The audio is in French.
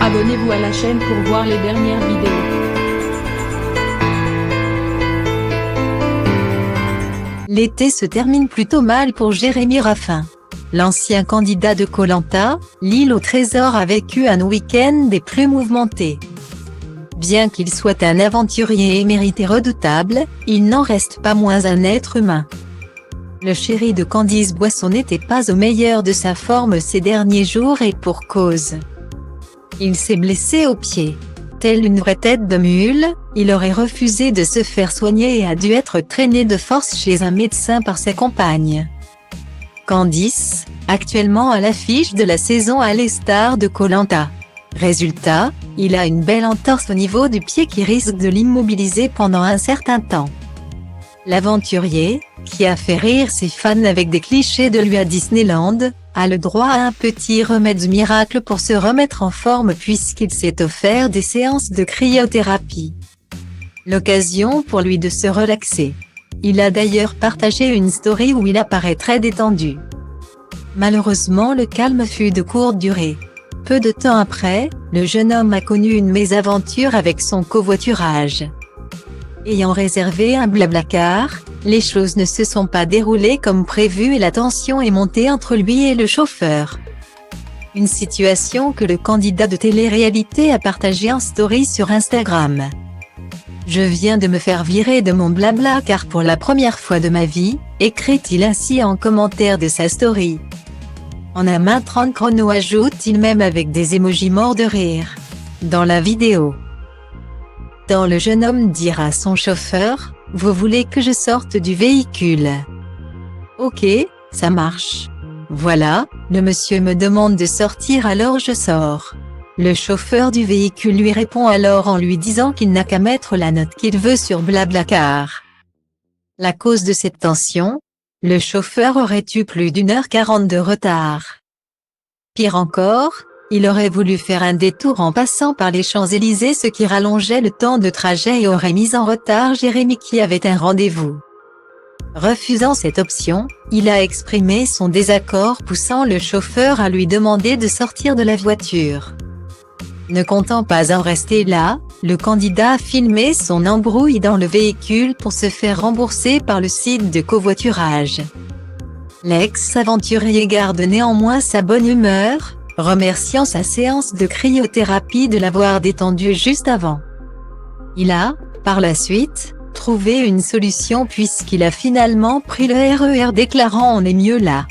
Abonnez-vous à la chaîne pour voir les dernières vidéos. L'été se termine plutôt mal pour Jérémy Raffin. L'ancien candidat de Koh Lanta, l'île au trésor a vécu un week-end des plus mouvementés. Bien qu'il soit un aventurier émérite et redoutable, il n'en reste pas moins un être humain. Le chéri de Candice Boisson n'était pas au meilleur de sa forme ces derniers jours et pour cause. Il s'est blessé au pied. Tel une vraie tête de mule, il aurait refusé de se faire soigner et a dû être traîné de force chez un médecin par sa compagne. Candice, actuellement à l'affiche de la saison Allez Stars de Koh Lanta. Résultat, il a une belle entorse au niveau du pied qui risque de l'immobiliser pendant un certain temps. L'aventurier, qui a fait rire ses fans avec des clichés de lui à Disneyland, a le droit à un petit remède miracle pour se remettre en forme puisqu'il s'est offert des séances de cryothérapie. L'occasion pour lui de se relaxer. Il a d'ailleurs partagé une story où il apparaît très détendu. Malheureusement le calme fut de courte durée. Peu de temps après, le jeune homme a connu une mésaventure avec son covoiturage. Ayant réservé un Blablacar, les choses ne se sont pas déroulées comme prévu et la tension est montée entre lui et le chauffeur. Une situation que le candidat de télé-réalité a partagé en story sur Instagram. Je viens de me faire virer de mon Blablacar pour la première fois de ma vie, écrit-il ainsi en commentaire de sa story. En un main 30 chrono ajoute-t-il même avec des émojis morts de rire. Dans la vidéo. Dans le jeune homme dira à son chauffeur, « Vous voulez que je sorte du véhicule ? Ok, ça marche. Voilà, le monsieur me demande de sortir alors je sors. » Le chauffeur du véhicule lui répond alors en lui disant qu'il n'a qu'à mettre la note qu'il veut sur Blablacar. La cause de cette tension ? Le chauffeur aurait eu plus d'1h40 de retard. Pire encore, il aurait voulu faire un détour en passant par les Champs-Élysées ce qui rallongeait le temps de trajet et aurait mis en retard Jérémy qui avait un rendez-vous. Refusant cette option, il a exprimé son désaccord poussant le chauffeur à lui demander de sortir de la voiture. Ne comptant pas en rester là, le candidat a filmé son embrouille dans le véhicule pour se faire rembourser par le site de covoiturage. L'ex-aventurier garde néanmoins sa bonne humeur, remerciant sa séance de cryothérapie de l'avoir détendu juste avant. Il a, par la suite, trouvé une solution puisqu'il a finalement pris le RER déclarant « On est mieux là ».